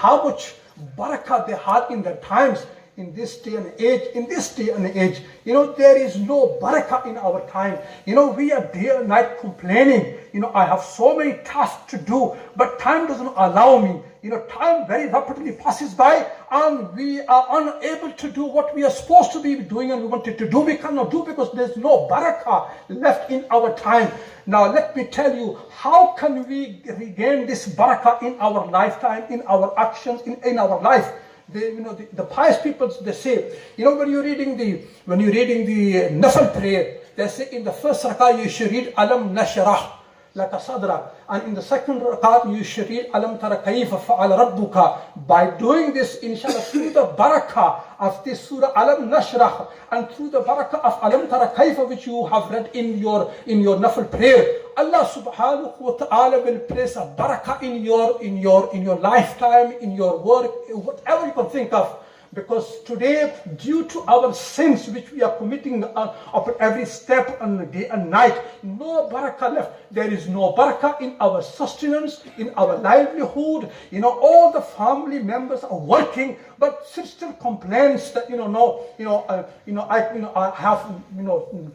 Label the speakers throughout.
Speaker 1: how much barakah they had in their times. In this day and age, there is no barakah in our time. We are day and night complaining. I have so many tasks to do, but time doesn't allow me. Time very rapidly passes by, and we are unable to do what we are supposed to be doing and we wanted to do. We cannot do because there's no barakah left in our time. Now let me tell you, how can we regain this barakah in our lifetime, in our actions, in our life? The pious people, they say, when you're reading the Nafal prayer, they say in the first rakah you should read Alam Nashrah laka sadra, and in the second rakah you should read Alam tara kayfa fa'ala rabbuka. By doing this, inshallah, through the barakah of this surah Alam Nashrah and through the barakah of Alam tara kayfa, which you have read in your Nafal prayer, Allah subhanahu wa ta'ala will place a barakah in your lifetime, in your work, whatever you can think of. Because today, due to our sins which we are committing upon every step and day and night, no barakah left. There is no barakah in our sustenance, in our livelihood. All the family members are working, but sister complains that I have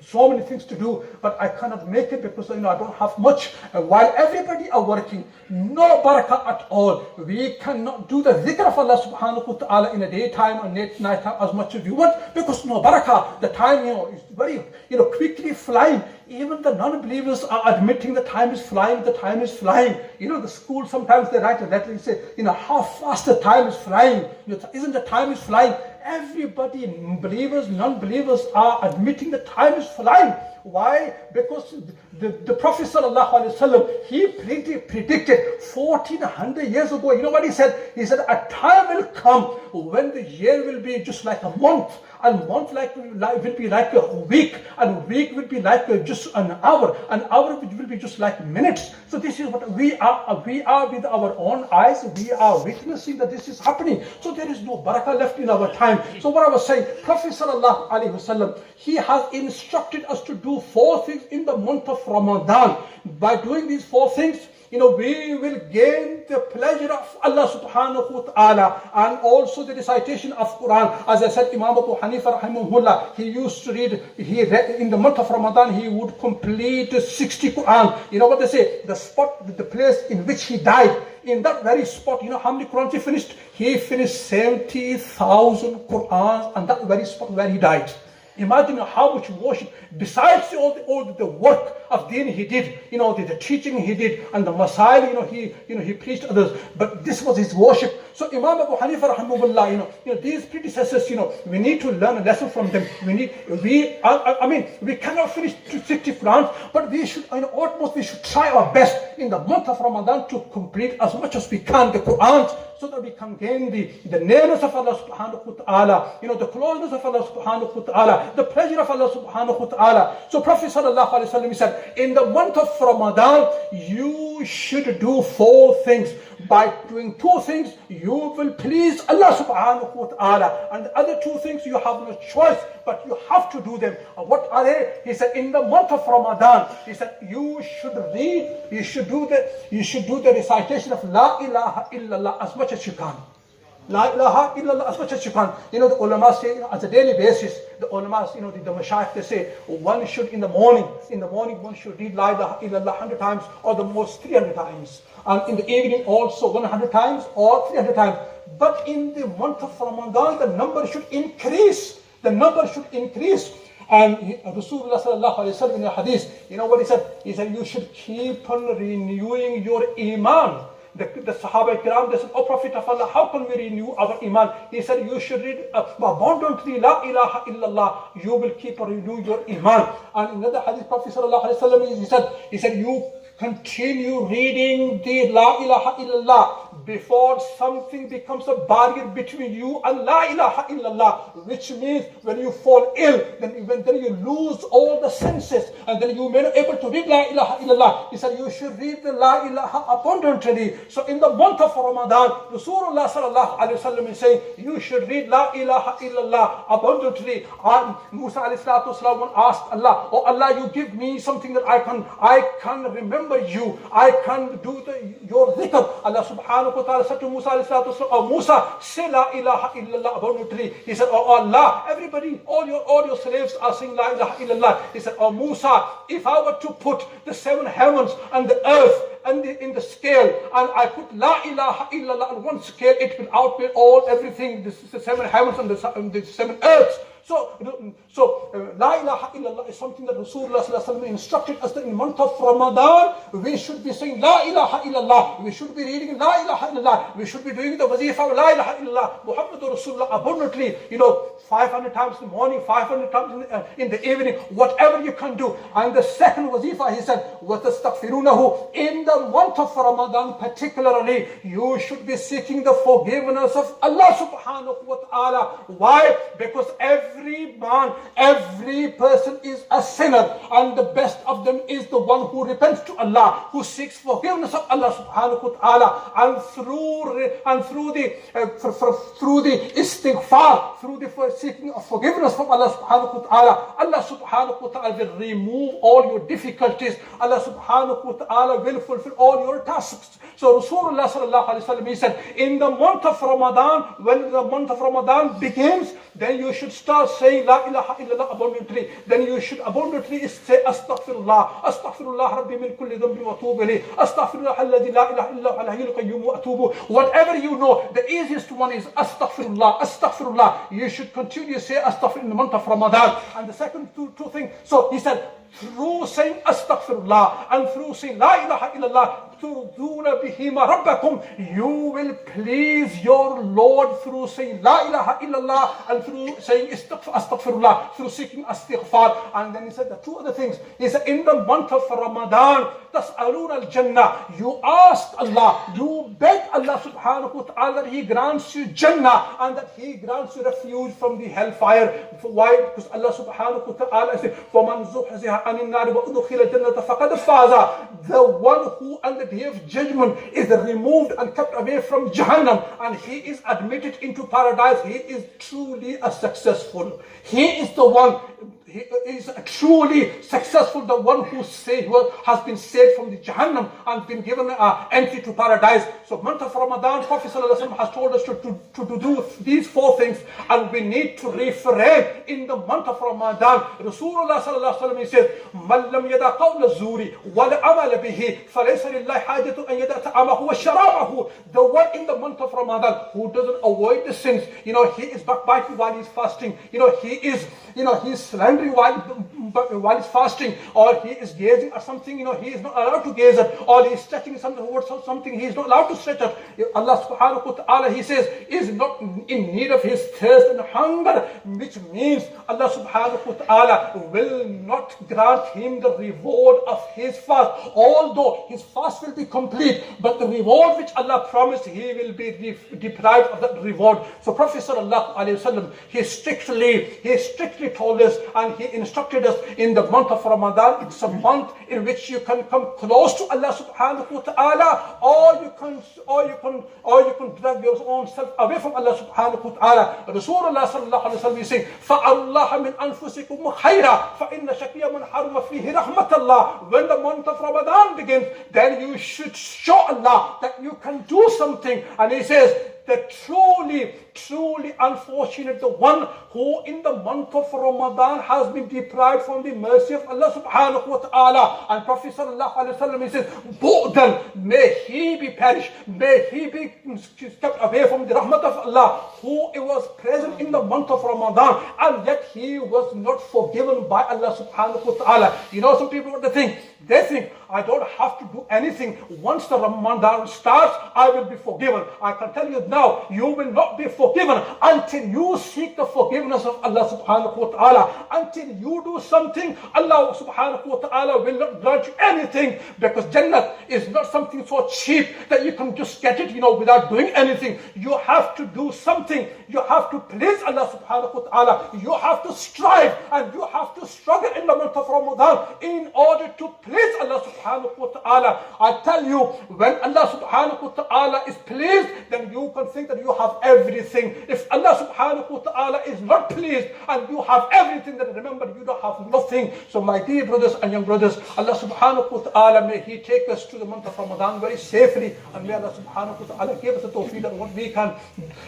Speaker 1: so many things to do, but I cannot make it because I don't have much. While everybody are working, no barakah at all. We cannot do the dhikr of Allah subhanahu wa ta'ala in a daytime and night time as much as we want, because no barakah. The time is very quickly flying. Even the non-believers are admitting the time is flying. The time is flying. The school sometimes they write a letter and say, how fast the time is flying. Isn't the time is flying? Everybody, believers, non-believers, are admitting the time is flying. Why? Because the Prophet ﷺ, he predicted 1400 years ago. You know what he said? He said, a time will come when the year will be just like a month, and month will be like a week, and week will be like just an hour will be just like minutes. So this is what we are with our own eyes. We are witnessing that this is happening. So there is no barakah left in our time. So what I was saying, Prophet ﷺ, he has instructed us to do 4 things in the month of Ramadan. By doing these 4 things, we will gain the pleasure of Allah subhanahu wa ta'ala, and also the recitation of Quran. As I said, Imam Abu Hanifa rahimahullah, he used to read in the month of Ramadan, he would complete 60 Quran. You know what they say? The place in which he died, in that very spot, how many Qurans he finished? He finished 70,000 Qurans on that very spot where he died. Imagine how much worship, besides all the work of deen he did, the teaching he did, and the masail, he preached others. But this was his worship. So Imam Abu Hanifa rahimahullah, these predecessors, we need to learn a lesson from them. We cannot finish 60 Qurans, but we should, we should try our best in the month of Ramadan to complete as much as we can the Qurans, so that we can gain the nearness of Allah subhanahu wa ta'ala, the closeness of Allah subhanahu wa ta'ala, the pleasure of Allah subhanahu wa ta'ala. So Prophet sallallahu alaihi wasallam, he said, in the month of Ramadan, you should do 4 things. By doing 2 things, you will please Allah subhanahu wa ta'ala. And the other 2 things, you have no choice, but you have to do them. What are they? He said, in the month of Ramadan, he said, you should do the recitation of La ilaha illallah as much as you can. La ilaha illallah as much as you can. The ulama say, on a daily basis, the ulama, the mashayikh, they say, one should in the morning one should read La ilaha illallah 100 times, or the most 300 times. And in the evening also 100 times or 300 times. But in the month of Ramadan, the number should increase. And Rasulullah sallallahu alaihi wasallam in the hadith, what he said? He said, you should keep on renewing your iman. The Sahaba Kiram, they said, O Prophet of Allah, how can we renew our iman? He said, you should read abundantly La ilaha illallah. You will keep on renewing your iman. And in another hadith, Prophet sallallahu alaihi wasallam, he said, you continue reading the La ilaha illallah before something becomes a barrier between you and La ilaha illallah, which means when you fall ill, then you lose all the senses, and then you may not be able to read La ilaha illallah. He said you should read the La ilaha abundantly. So in the month of Ramadan, Rasulullah sallallahu alaihi wasallam is saying you should read La ilaha illallah abundantly. And Musa alayhi salatu wasalam asked Allah, oh Allah, you give me something that I can remember remember you. I can do your dhikr. Allah subhanahu wa ta'ala said to Musa alayhi salatu wasalam, oh Musa, say la ilaha illallah abundantly. He said, oh Allah, everybody, all your slaves are saying la ilaha illallah. He said, oh Musa, if I were to put the 7 heavens and the earth and in the scale, and I put la ilaha illallah on one scale, it will outweigh everything, the 7 heavens and the 7 earths. So la ilaha illallah is something that Rasulullah sallallahu alaihi wasallam instructed us that in the month of Ramadan, we should be saying la ilaha illallah. We should be reading la ilaha illallah. We should be doing the wazifa of la ilaha illallah, Muhammadur Rasulullah abundantly, 500 times in the morning, 500 times in the evening, whatever you can do. And the second wazifa, he said, وَتَسْتَغْفِرُونَهُ, in the month of Ramadan particularly, you should be seeking the forgiveness of Allah subhanahu wa ta'ala. Why? Because every man, every person is a sinner, and the best of them is the one who repents to Allah, who seeks forgiveness of Allah subhanahu wa ta'ala, and through the istighfar, through the seeking of forgiveness from Allah subhanahu wa ta'ala, Allah subhanahu wa ta'ala will remove all your difficulties. Allah subhanahu wa ta'ala will fulfill all your tasks. So Rasulullah sallallahu alaihi wasallam, he said, in the month of Ramadan, when the month of Ramadan begins, then you should start saying la ilaha illallah abundantly. Then you should abundantly say astaghfirullah, astaghfirullah rabbi min kulli dhanbin wa atubu ilayh, astaghfirullah alladhi la ilaha illa huwa al-hayyul qayyum wa atubu. Whatever you know, the easiest one is astaghfirullah, astaghfirullah. You should continue to say astaghfir in the month of Ramadan. And the second two things, so he said, through saying astaghfirullah and through saying la ilaha illallah, تُرْضُونَ بِهِمَا رَبَّكُمْ, you will please your Lord through saying la ilaha illallah and through saying astaghfirullah, through seeking astighfar. And then he said the 2 other things. He said, in the month of Ramadan, تَسْأَلُونَ الْجَنَّةِ, you ask Allah, you beg Allah subhanahu wa ta'ala that He grants you Jannah and that He grants you refuge from the hellfire. Why? Because Allah subhanahu wa ta'ala said, فَمَنْ زُحْزِحَ عَنِ النَّارِ وَأُدْخِلَ الْجَنَّةَ فَقَدْ فَازَ. The one who on the day of judgment is removed and kept away from Jahannam, and he is admitted into paradise, he is truly a successful. He is the one, he is truly successful, the one who has been saved from the Jahannam and been given entry to paradise. So month of Ramadan, Prophet ﷺ has told us to do these 4 things, and we need to refrain in the month of Ramadan. Rasulullah ﷺ says, مَنْ لَمْ يَدَعْ قَوْلَ الزُّورِ وَالْعَمَلَ بِهِ فَلَيْسَ لِلَّهِ حَاجَةٌ أَنْ يَدَعْ طَعَامَهُ وَشَرَابَهُ. The one in the month of Ramadan who doesn't avoid the sins, he is backbiting while he's fasting, he's slandering while he's fasting, or he is gazing at something he is not allowed to gaze at, or he is stretching something he is not allowed to stretch at. Allah subhanahu wa ta'ala, he says, is not in need of his thirst and hunger, which means Allah subhanahu wa ta'ala will not grant him the reward of his fast, although his fast will be complete, but the reward which Allah promised, he will be deprived of that reward. So Prophet sallallahu alaihi wasallam, he strictly told us and he instructed us in the month of Ramadan. It's a month in which you can come close to Allah subhanahu wa ta'ala, or you can drag your own self away from Allah subhanahu wa ta'ala. Rasulullah sallallahu alaihi wasallam is saying, فَأَلَّهَ مِنْ أَنفُسِكُمْ خَيْرًا فَإِنَّ شَكِيَ مَنْ حَرَمَ فِيهِ رَحْمَةَ اللَّهِ. When the month of Ramadan begins, then you should show Allah that you can do something. And he says, the truly unfortunate, the one who in the month of Ramadan has been deprived from the mercy of Allah subhanahu wa ta'ala. And Prophet sallallahu alaihi wasallam, he says, Bu'dan, may he be perished, may he be kept away from the rahmat of Allah, who was present in the month of Ramadan, and yet he was not forgiven by Allah subhanahu wa ta'ala. Some people, what they think, I don't have to do anything. Once the Ramadan starts, I will be forgiven. I can tell you now, you will not be forgiven until you seek the forgiveness of Allah subhanahu wa ta'ala. Until you do something, Allah subhanahu wa ta'ala will not grant you anything, because Jannah is not something so cheap that you can just get it, without doing anything. You have to do something. You have to please Allah subhanahu wa ta'ala. You have to strive and you have to struggle in the month of Ramadan in order to please Allah subhanahu wa ta'ala. I tell you, when Allah subhanahu wa ta'ala is pleased, then you can think that you have everything. If Allah subhanahu subhanahu wa ta'ala is not pleased and you have everything, then remember you don't have nothing. So my dear brothers and young brothers, Allah subhanahu wa ta'ala, may He take us to the month of Ramadan very safely, and may Allah subhanahu wa ta'ala give us the tawfiq that what we can,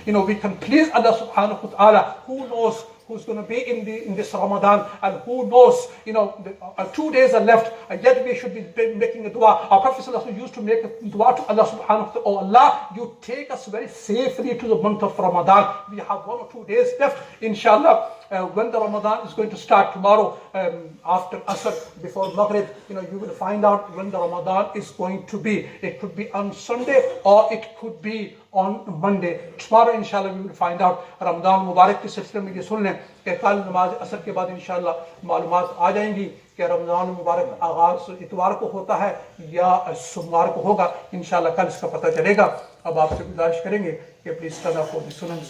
Speaker 1: we can please Allah subhanahu wa ta'ala. Who knows who's going to be in this Ramadan, and who knows, 2 days are left, and yet we should be making a dua. Our Prophet ﷺ used to make a dua to Allah subhanahu wa ta'ala. Oh Allah, you take us very safely to the month of Ramadan. We have 1 or 2 days left, inshallah. When the Ramadan is going to start tomorrow, after Asr, before Maghrib, you will find out when the Ramadan is going to be. It could be on Sunday or it could be on Monday. Tomorrow, inshallah, we will find out. Ramadan Mubarak के सिलसिले में ये सुन लें कि कल नमाज असर के बाद इंशाल्लाह मालूमात आ जाएंगी कि रमज़ान मुबारक आगाज़ इतवार को होता है या सोमवार को होगा। इंशाल्लाह कल इसका पता चलेगा। अब आपसे गुजारिश करेंगे कि प्लीज़ टर्न ऑफ द सुनन।